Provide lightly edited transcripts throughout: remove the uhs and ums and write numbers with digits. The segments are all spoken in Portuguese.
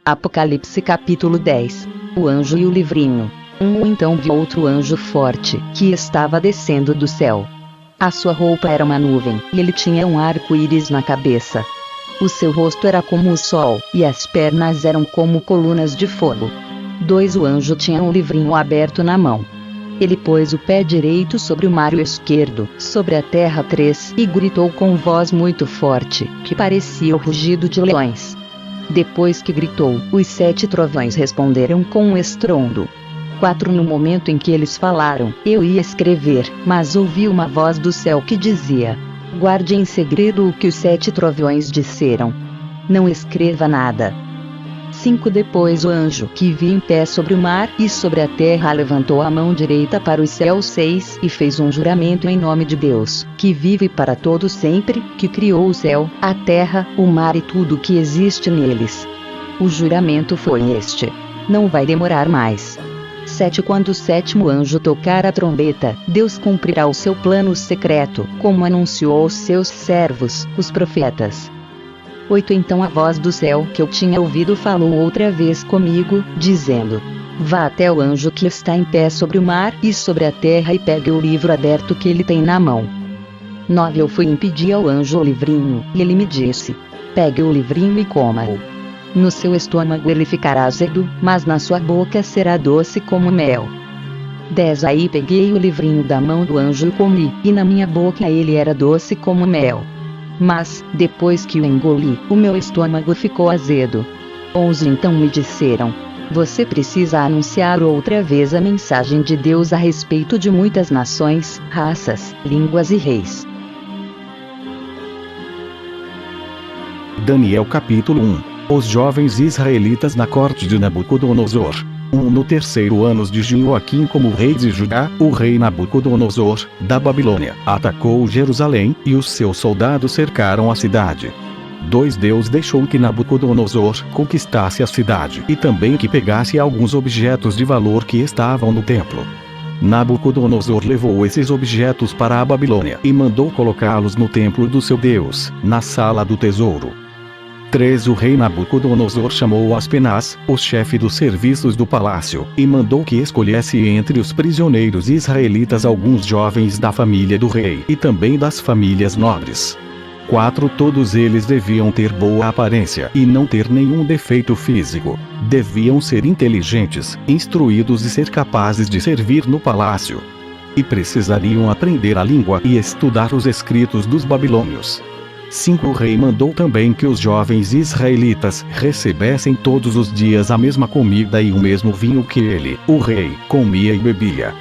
Apocalipse capítulo 10. O anjo e o livrinho. Então vi outro anjo forte, que estava descendo do céu. A sua roupa era uma nuvem, e ele tinha um arco-íris na cabeça. O seu rosto era como o sol, e as pernas eram como colunas de fogo. O anjo tinha um livrinho aberto na mão. Ele pôs o pé direito sobre o mar e o esquerdo sobre a terra 3, e gritou com voz muito forte, que parecia o rugido de leões. Depois que gritou, os 7 trovões responderam com um estrondo. 4 No momento em que eles falaram, eu ia escrever, mas ouvi uma voz do céu que dizia: guarde em segredo o que os 7 trovões disseram. Não escreva nada. 5 Depois o anjo que vi em pé sobre o mar e sobre a terra levantou a mão direita para os céus 6 e fez um juramento em nome de Deus, que vive para todo sempre, que criou o céu, a terra, o mar e tudo o que existe neles. O juramento foi este: não vai demorar mais. 7 Quando o 7º anjo tocar a trombeta, Deus cumprirá o seu plano secreto, como anunciou aos seus servos, os profetas. 8 Então a voz do céu que eu tinha ouvido falou outra vez comigo, dizendo: vá até o anjo que está em pé sobre o mar e sobre a terra e pegue o livro aberto que ele tem na mão. 9 Eu fui e pedi ao anjo o livrinho, e ele me disse: pegue o livrinho e coma-o. No seu estômago ele ficará azedo, mas na sua boca será doce como mel. 10 Aí peguei o livrinho da mão do anjo e comi, e na minha boca ele era doce como mel. Mas, depois que o engoli, o meu estômago ficou azedo. 11 Então me disseram: você precisa anunciar outra vez a mensagem de Deus a respeito de muitas nações, raças, línguas e reis. Daniel capítulo 1. Os jovens israelitas na corte de Nabucodonosor. No terceiro ano de Joaquim como rei de Judá, o rei Nabucodonosor, da Babilônia, atacou Jerusalém, e os seus soldados cercaram a cidade. 2 Deus deixou que Nabucodonosor conquistasse a cidade, e também que pegasse alguns objetos de valor que estavam no templo. Nabucodonosor levou esses objetos para a Babilônia, e mandou colocá-los no templo do seu Deus, na sala do tesouro. 3 O rei Nabucodonosor chamou Aspenaz, o chefe dos serviços do palácio, e mandou que escolhesse entre os prisioneiros israelitas alguns jovens da família do rei e também das famílias nobres. 4 Todos eles deviam ter boa aparência e não ter nenhum defeito físico. Deviam ser inteligentes, instruídos e ser capazes de servir no palácio. E precisariam aprender a língua e estudar os escritos dos babilônios. 5 O rei mandou também que os jovens israelitas recebessem todos os dias a mesma comida e o mesmo vinho que ele, o rei, comia e bebia.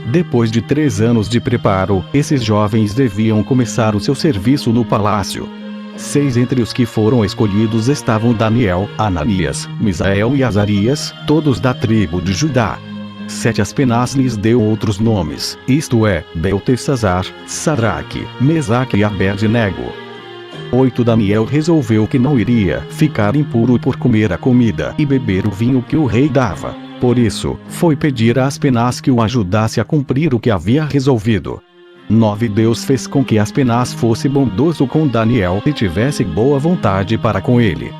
Depois de 3 anos de preparo, esses jovens deviam começar o seu serviço no palácio. 6 Entre os que foram escolhidos estavam Daniel, Ananias, Misael e Azarias, todos da tribo de Judá. 7 Aspenaz lhes deu outros nomes, isto é, Beltesazar, Sadraque, Mesaque e Abed-nego. 8 Daniel resolveu que não iria ficar impuro por comer a comida e beber o vinho que o rei dava. Por isso, foi pedir a Aspenaz que o ajudasse a cumprir o que havia resolvido. 9 Deus fez com que Aspenaz fosse bondoso com Daniel e tivesse boa vontade para com ele.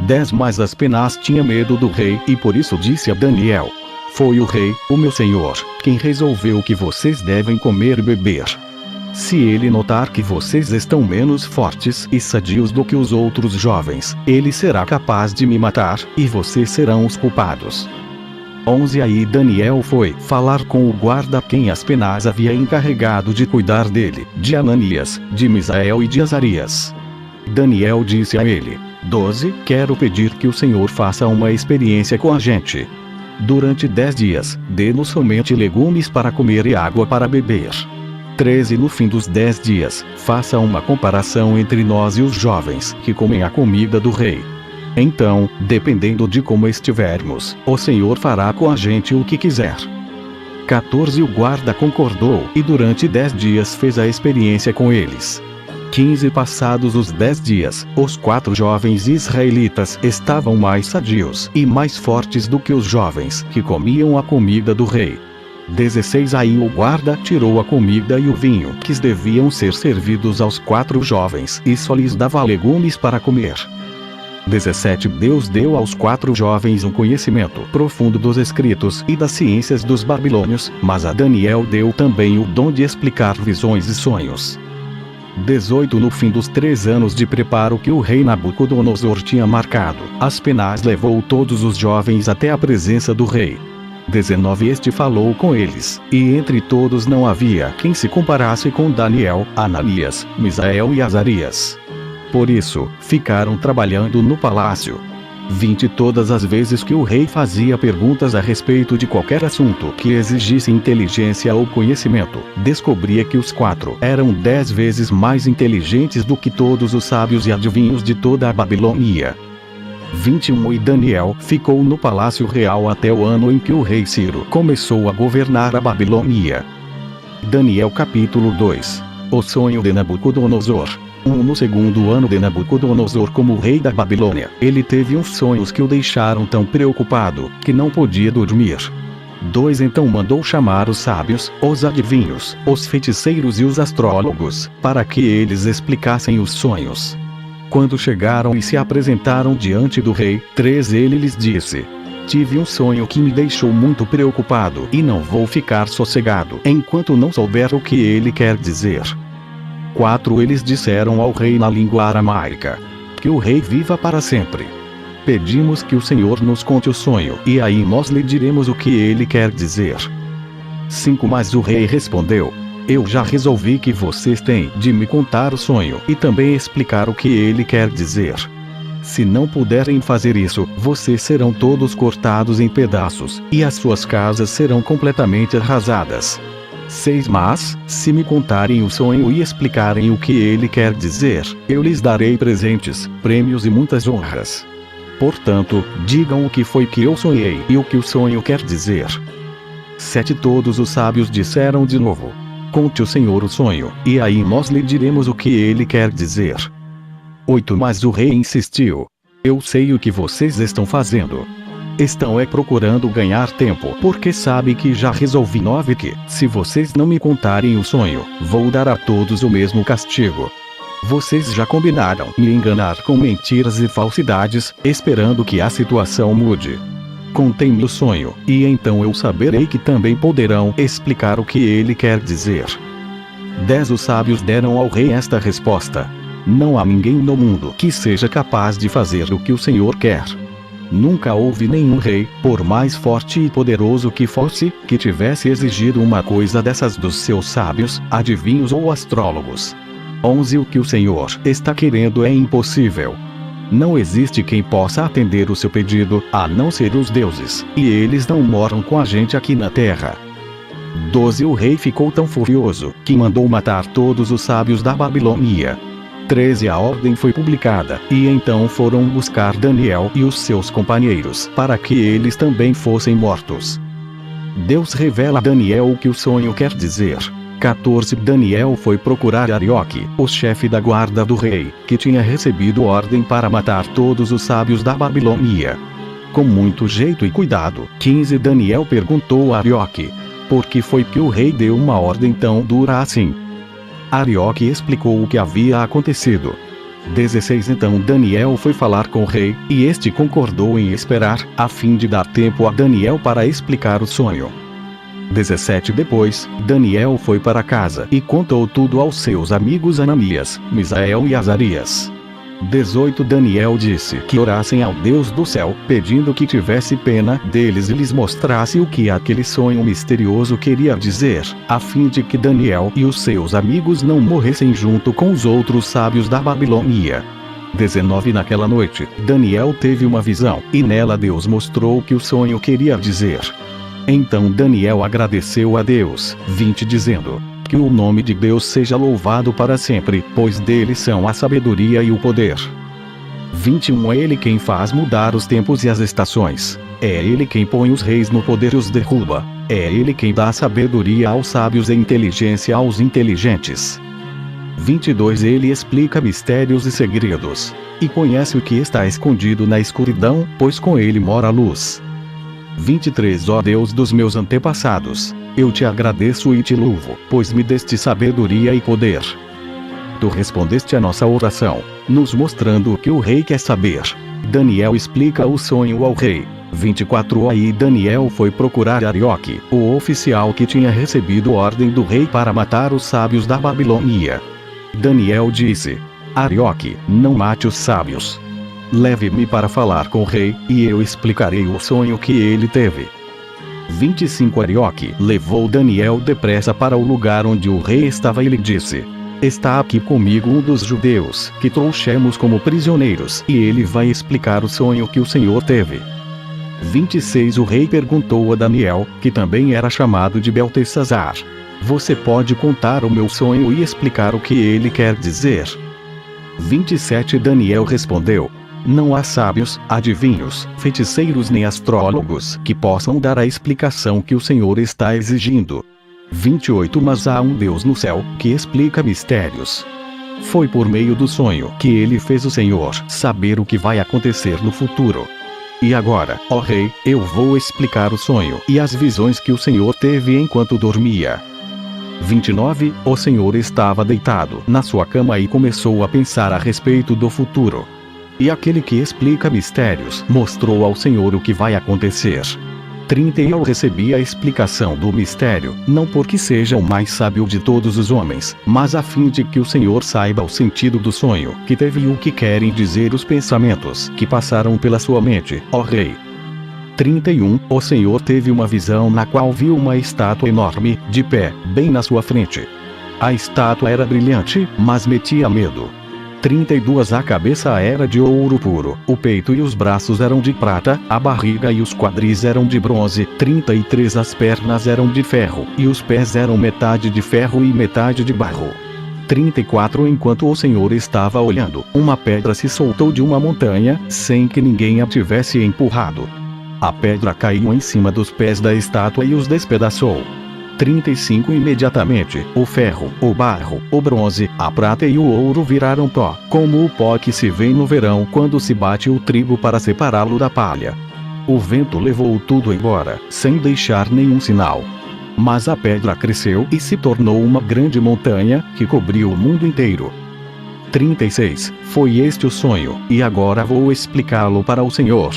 10 Mas Aspenaz tinha medo do rei e por isso disse a Daniel: foi o rei, o meu senhor, quem resolveu que vocês devem comer e beber. Se ele notar que vocês estão menos fortes e sadios do que os outros jovens, ele será capaz de me matar, e vocês serão os culpados. 11 Aí Daniel foi falar com o guarda quem Aspenaz havia encarregado de cuidar dele, de Ananias, de Misael e de Azarias. Daniel disse a ele: 12 Quero pedir que o Senhor faça uma experiência com a gente. Durante 10 dias, dê-nos somente legumes para comer e água para beber. 13 No fim dos 10 dias, faça uma comparação entre nós e os jovens que comem a comida do rei. Então, dependendo de como estivermos, o Senhor fará com a gente o que quiser. 14 O guarda concordou, e durante 10 dias fez a experiência com eles. 15 Passados os 10 dias, os 4 jovens israelitas estavam mais sadios e mais fortes do que os jovens que comiam a comida do rei. 16 Aí o guarda tirou a comida e o vinho que deviam ser servidos aos 4 jovens e só lhes dava legumes para comer. 17 Deus deu aos 4 jovens um conhecimento profundo dos escritos e das ciências dos babilônios, mas a Daniel deu também o dom de explicar visões e sonhos. 18 No fim dos 3 anos de preparo que o rei Nabucodonosor tinha marcado, Aspenaz levou todos os jovens até a presença do rei. 19 Este falou com eles, e entre todos não havia quem se comparasse com Daniel, Ananias, Misael e Azarias. Por isso, ficaram trabalhando no palácio. 20 Todas as vezes que o rei fazia perguntas a respeito de qualquer assunto que exigisse inteligência ou conhecimento, descobria que os 4 eram 10 vezes mais inteligentes do que todos os sábios e adivinhos de toda a Babilônia. 21 E Daniel ficou no palácio real até o ano em que o rei Ciro começou a governar a Babilônia. Daniel capítulo 2. O sonho de Nabucodonosor. No segundo ano de Nabucodonosor como rei da Babilônia, ele teve uns sonhos que o deixaram tão preocupado, que não podia dormir. 2 Então mandou chamar os sábios, os adivinhos, os feiticeiros e os astrólogos, para que eles explicassem os sonhos. Quando chegaram e se apresentaram diante do rei, 3 Ele lhes disse: Tive um sonho que me deixou muito preocupado e não vou ficar sossegado enquanto não souber o que ele quer dizer. 4 Eles disseram ao rei na língua aramaica: Que o rei viva para sempre. Pedimos que o Senhor nos conte o sonho, e aí nós lhe diremos o que ele quer dizer. 5 Mas o rei respondeu: Eu já resolvi que vocês têm de me contar o sonho e também explicar o que ele quer dizer. Se não puderem fazer isso, vocês serão todos cortados em pedaços, e as suas casas serão completamente arrasadas. 6 Mas, se me contarem o sonho e explicarem o que ele quer dizer, eu lhes darei presentes, prêmios e muitas honras. Portanto, digam o que foi que eu sonhei e o que o sonho quer dizer. 7 Todos os sábios disseram de novo: Conte o Senhor o sonho, e aí nós lhe diremos o que ele quer dizer. 8 Mas o rei insistiu: Eu sei o que vocês estão fazendo. Estão procurando ganhar tempo, porque sabe que já resolvi 9 que, se vocês não me contarem o sonho, vou dar a todos o mesmo castigo. Vocês já combinaram me enganar com mentiras e falsidades, esperando que a situação mude. Contem-me o sonho, e então eu saberei que também poderão explicar o que ele quer dizer. 10 Os sábios deram ao rei esta resposta: Não há ninguém no mundo que seja capaz de fazer o que o Senhor quer. Nunca houve nenhum rei, por mais forte e poderoso que fosse, que tivesse exigido uma coisa dessas dos seus sábios, adivinhos ou astrólogos. 11 O que o Senhor está querendo é impossível. Não existe quem possa atender o seu pedido, a não ser os deuses, e eles não moram com a gente aqui na terra. 12 O rei ficou tão furioso, que mandou matar todos os sábios da Babilônia. 13 A ordem foi publicada, e então foram buscar Daniel e os seus companheiros, para que eles também fossem mortos. Deus revela a Daniel o que o sonho quer dizer. 14 Daniel foi procurar Arioque, o chefe da guarda do rei, que tinha recebido ordem para matar todos os sábios da Babilônia. Com muito jeito e cuidado, 15 Daniel perguntou a Arioque: Por que foi que o rei deu uma ordem tão dura assim? Arioque explicou o que havia acontecido. 16 Então Daniel foi falar com o rei, e este concordou em esperar, a fim de dar tempo a Daniel para explicar o sonho. 17 Depois, Daniel foi para casa e contou tudo aos seus amigos Ananias, Misael e Azarias. 18 Daniel disse que orassem ao Deus do céu, pedindo que tivesse pena deles e lhes mostrasse o que aquele sonho misterioso queria dizer, a fim de que Daniel e os seus amigos não morressem junto com os outros sábios da Babilônia. 19 Naquela noite, Daniel teve uma visão, e nela Deus mostrou o que o sonho queria dizer. Então Daniel agradeceu a Deus, 20 dizendo: Que o nome de Deus seja louvado para sempre, pois dele são a sabedoria e o poder. 21 É ele quem faz mudar os tempos e as estações. É ele quem põe os reis no poder e os derruba. É ele quem dá sabedoria aos sábios e inteligência aos inteligentes. 22 Ele explica mistérios e segredos. E conhece o que está escondido na escuridão, pois com ele mora a luz. 23 Ó Deus dos meus antepassados, eu te agradeço e te louvo, pois me deste sabedoria e poder. Tu respondeste a nossa oração, nos mostrando o que o rei quer saber. Daniel explica o sonho ao rei. 24 Aí Daniel foi procurar Arioque, o oficial que tinha recebido ordem do rei para matar os sábios da Babilônia. Daniel disse: Arioque, não mate os sábios. Leve-me para falar com o rei, e eu explicarei o sonho que ele teve. 25 Arioque levou Daniel depressa para o lugar onde o rei estava e lhe disse: Está aqui comigo um dos judeus que trouxemos como prisioneiros, e ele vai explicar o sonho que o Senhor teve. 26 O rei perguntou a Daniel, que também era chamado de Beltesazar: Você pode contar o meu sonho e explicar o que ele quer dizer? 27 Daniel respondeu: Não há sábios, adivinhos, feiticeiros nem astrólogos que possam dar a explicação que o Senhor está exigindo. 28 Mas há um Deus no céu, que explica mistérios. Foi por meio do sonho que ele fez o Senhor saber o que vai acontecer no futuro. E agora, ó rei, eu vou explicar o sonho e as visões que o Senhor teve enquanto dormia. 29 O Senhor estava deitado na sua cama e começou a pensar a respeito do futuro. E aquele que explica mistérios mostrou ao Senhor o que vai acontecer. 30 Eu recebi a explicação do mistério, não porque seja o mais sábio de todos os homens, mas a fim de que o Senhor saiba o sentido do sonho que teve e o que querem dizer os pensamentos que passaram pela sua mente, ó rei. 31 O Senhor teve uma visão na qual viu uma estátua enorme, de pé, bem na sua frente. A estátua era brilhante, mas metia medo. 32 A cabeça era de ouro puro, o peito e os braços eram de prata, a barriga e os quadris eram de bronze. 33 As pernas eram de ferro, e os pés eram metade de ferro e metade de barro. 34 Enquanto o Senhor estava olhando, uma pedra se soltou de uma montanha, sem que ninguém a tivesse empurrado. A pedra caiu em cima dos pés da estátua e os despedaçou. 35 Imediatamente, o ferro, o barro, o bronze, a prata e o ouro viraram pó, como o pó que se vê no verão quando se bate o trigo para separá-lo da palha. O vento levou tudo embora, sem deixar nenhum sinal. Mas a pedra cresceu e se tornou uma grande montanha, que cobriu o mundo inteiro. 36 Foi este o sonho, e agora vou explicá-lo para o Senhor.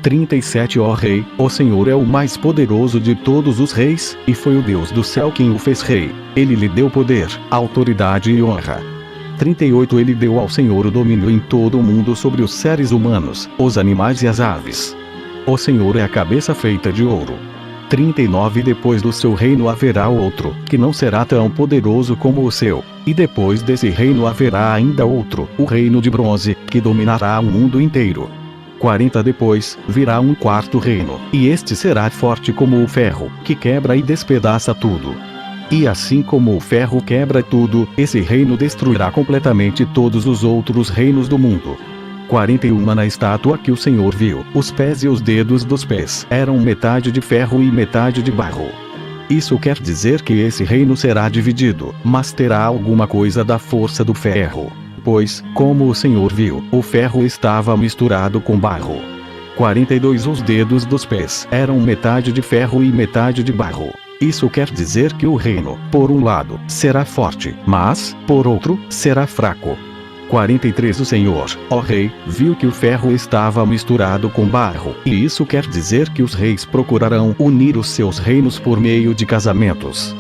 37 Ó rei, o Senhor é o mais poderoso de todos os reis, e foi o Deus do céu quem o fez rei. Ele lhe deu poder, autoridade e honra. 38 Ele deu ao Senhor o domínio em todo o mundo sobre os seres humanos, os animais e as aves. O Senhor é a cabeça feita de ouro. 39 Depois do seu reino haverá outro, que não será tão poderoso como o seu. E depois desse reino haverá ainda outro, o reino de bronze, que dominará o mundo inteiro. 40 Depois, virá um quarto reino, e este será forte como o ferro, que quebra e despedaça tudo. E assim como o ferro quebra tudo, esse reino destruirá completamente todos os outros reinos do mundo. 41 Na estátua que o Senhor viu, os pés e os dedos dos pés eram metade de ferro e metade de barro. Isso quer dizer que esse reino será dividido, mas terá alguma coisa da força do ferro. Pois, como o Senhor viu, o ferro estava misturado com barro. 42 Os dedos dos pés eram metade de ferro e metade de barro. Isso quer dizer que o reino, por um lado, será forte, mas, por outro, será fraco. 43 O Senhor, ó rei, viu que o ferro estava misturado com barro, e isso quer dizer que os reis procurarão unir os seus reinos por meio de casamentos.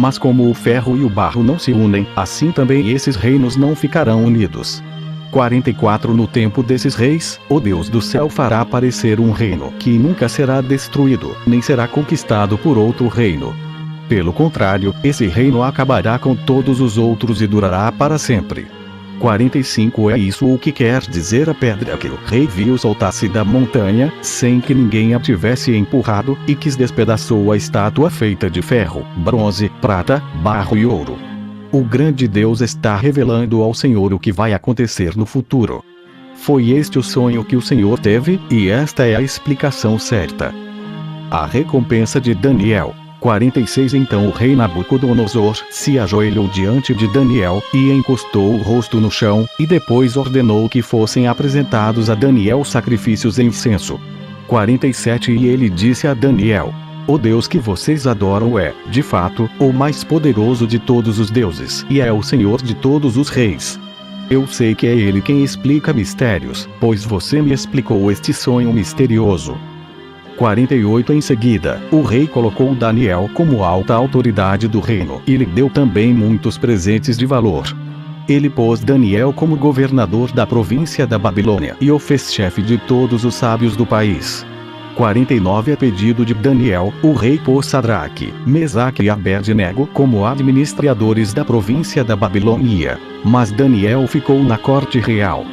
Mas como o ferro e o barro não se unem, assim também esses reinos não ficarão unidos. 44 No tempo desses reis, o Deus do céu fará aparecer um reino que nunca será destruído, nem será conquistado por outro reino. Pelo contrário, esse reino acabará com todos os outros e durará para sempre. 45 É isso o que quer dizer a pedra que o rei viu soltar-se da montanha, sem que ninguém a tivesse empurrado, e que despedaçou a estátua feita de ferro, bronze, prata, barro e ouro. O grande Deus está revelando ao Senhor o que vai acontecer no futuro. Foi este o sonho que o Senhor teve, e esta é a explicação certa. A recompensa de Daniel. 46 Então o rei Nabucodonosor se ajoelhou diante de Daniel, e encostou o rosto no chão, e depois ordenou que fossem apresentados a Daniel sacrifícios e incenso. 47 E ele disse a Daniel: O Deus que vocês adoram é, de fato, o mais poderoso de todos os deuses, e é o Senhor de todos os reis. Eu sei que é ele quem explica mistérios, pois você me explicou este sonho misterioso. 48 Em seguida, o rei colocou Daniel como alta autoridade do reino e lhe deu também muitos presentes de valor. Ele pôs Daniel como governador da província da Babilônia e o fez chefe de todos os sábios do país. 49 A pedido de Daniel, o rei pôs Sadraque, Mesaque e Abed-nego como administradores da província da Babilônia. Mas Daniel ficou na corte real.